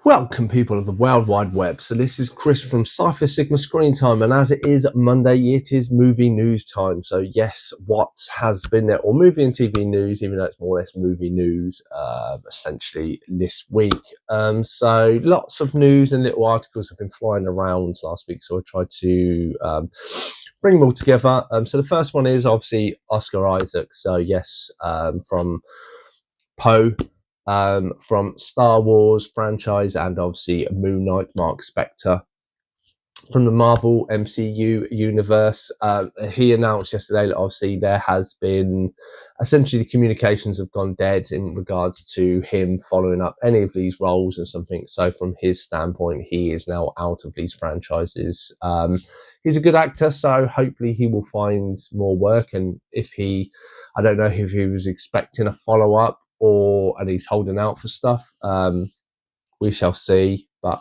Welcome, people of the World Wide Web. So this is Chris from Cypher Sigma Screen Time, and as it is Monday, it is movie news time. So yes, what has been there, or movie and TV news, even though it's more or less movie news, essentially this week. So lots of news and little articles have been flying around last week, so I tried to bring them all together. So the first one is obviously Oscar Isaac. So yes, from Poe. From Star Wars franchise and obviously Moon Knight, Mark Spector. From the Marvel MCU universe, he announced yesterday that obviously there has been essentially the communications have gone dead in regards to him following up any of these roles and something. So from his standpoint, he is now out of these franchises. He's a good actor, so hopefully he will find more work. And I don't know if he was expecting a follow up and he's holding out for stuff. We shall see, but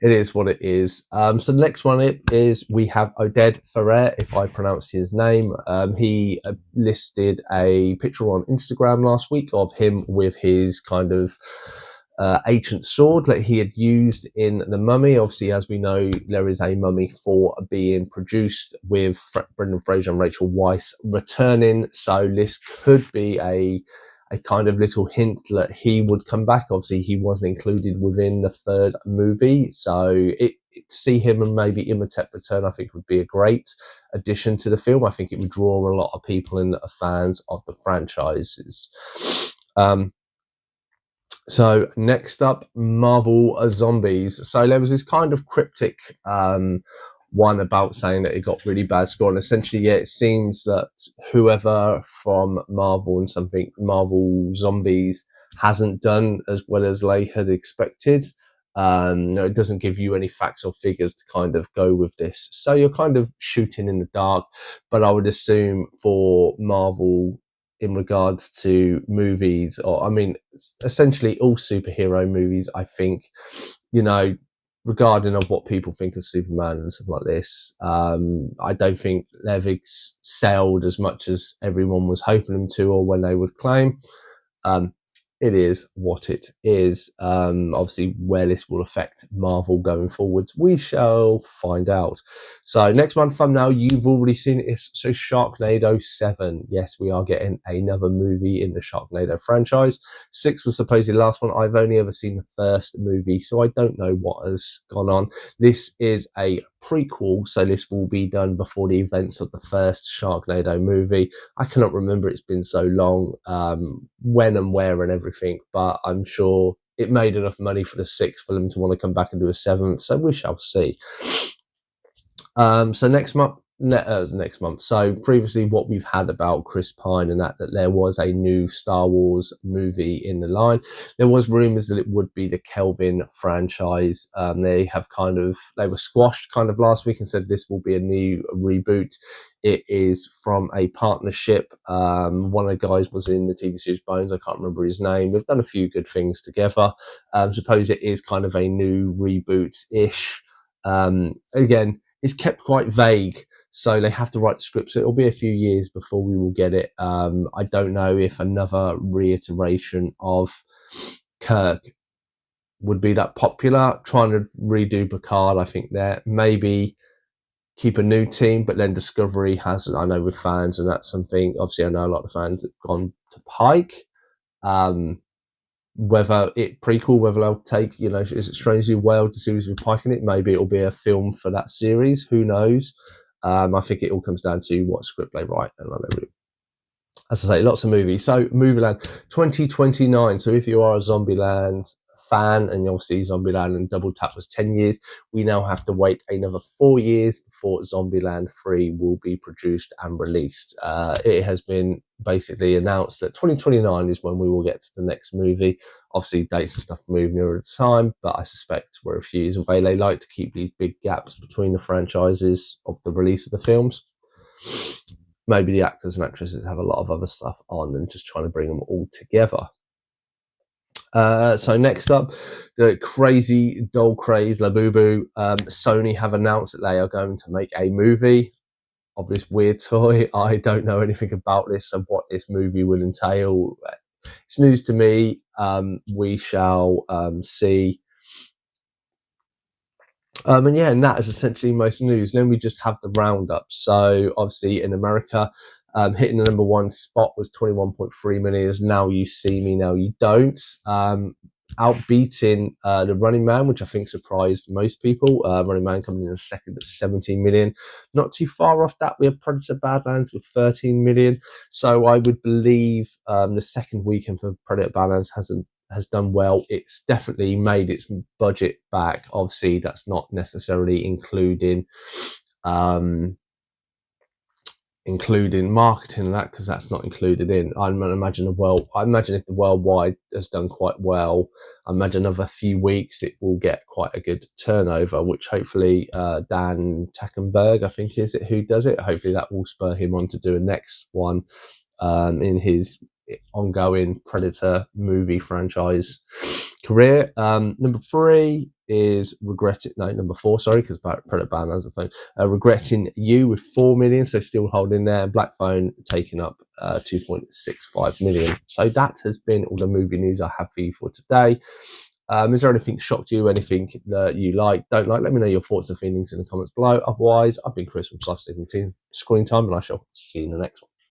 it is what it is. So the next one is we have Oded Ferrer, if I pronounce his name. He listed a picture on Instagram last week of him with his kind of ancient sword that he had used in The Mummy. Obviously, as we know, there is a Mummy 4 being produced with Brendan Fraser and Rachel Weisz returning. So this could be a kind of little hint that he would come back. Obviously, he wasn't included within the third movie. So to see him and maybe Imhotep return, I think would be a great addition to the film. I think it would draw a lot of people in that are fans of the franchises. So next up, Marvel Zombies. So there was this kind of cryptic one about saying that it got really bad score, and essentially, yeah, it seems that whoever from Marvel and something Marvel Zombies hasn't done as well as they had expected. No, it doesn't give you any facts or figures to kind of go with this, so you're kind of shooting in the dark. But I would assume for Marvel, in regards to movies, or I mean, essentially all superhero movies, I think, regarding of what people think of Superman and stuff like this, I don't think they've excelled as much as everyone was hoping them to, or when they would claim. It is what it is. Obviously, where this will affect Marvel going forward, we shall find out. So next month, thumbnail, you've already seen it. So Sharknado 7. Yes, we are getting another movie in the Sharknado franchise. 6 was supposedly the last one. I've only ever seen the first movie, so I don't know what has gone on. This is a prequel, so this will be done before the events of the first Sharknado movie. I cannot remember, it's been so long, when and where and everything, but I'm sure it made enough money for the 6th for them to want to come back and do a 7th, so we shall see. So next month. So previously, what we've had about Chris Pine and that there was a new Star Wars movie in the line. There was rumors that it would be the Kelvin franchise. They were squashed kind of last week and said this will be a new reboot. It is from a partnership. One of the guys was in the TV series Bones. I can't remember his name. We've done a few good things together. Suppose it is kind of a new reboot-ish. Again, it's kept quite vague, so they have to write the script. So it'll be a few years before we will get it. I don't know if another reiteration of Kirk would be that popular. Trying to redo Picard, I think there maybe keep a new team, but then Discovery has, I know with fans, and that's something, obviously I know a lot of fans have gone to Pike. Whether it prequel, whether they'll take, is it Strangely Whaled, the series with Pike in it? Maybe it'll be a film for that series. Who knows? I think it all comes down to what script they write. And as I say, lots of movies. So Movieland 2029. So if you are a Zombieland fan, and you'll see Zombieland and Double Tap was 10 years, we now have to wait another 4 years before Zombieland 3 will be produced and released. It has been basically announced that 2029 is when we will get to the next movie. Obviously, dates and stuff move nearer the time, but I suspect we're a few years away. They like to keep these big gaps between the franchises of the release of the films. Maybe the actors and actresses have a lot of other stuff on and just trying to bring them all together. So next up, the crazy doll craze Labubu. Sony have announced that they are going to make a movie of this weird toy. I don't know anything about this and what this movie will entail. it's news to me. We shall see. And that is essentially most news. Then we just have the roundup. So obviously in America, hitting the number one spot was 21.3 million. Now You See Me, Now You Don't. Outbeating The Running Man, which I think surprised most people. Running Man coming in second at 17 million. Not too far off that, we have Predator Badlands with 13 million. So I would believe the second weekend for Predator Badlands has done well. It's definitely made its budget back. Obviously, that's not necessarily including marketing and that, because that's not included in. I imagine if the worldwide has done quite well, I imagine of a few weeks it will get quite a good turnover, which hopefully Dan Tackenberg, I think is it who does it, hopefully that will spur him on to do a next one in his ongoing Predator movie franchise career. Number 3 is number 4, sorry, because Predator Badlands a phone. Regretting You with 4 million, so still holding there. Black Phone taking up 2.65 million. So that has been all the movie news I have for you for today. Is there anything shocked you, anything that you like, don't like? Let me know your thoughts and feelings in the comments below. Otherwise, I've been Chris from Sci-Fi Screen Time, and I shall see you in the next one.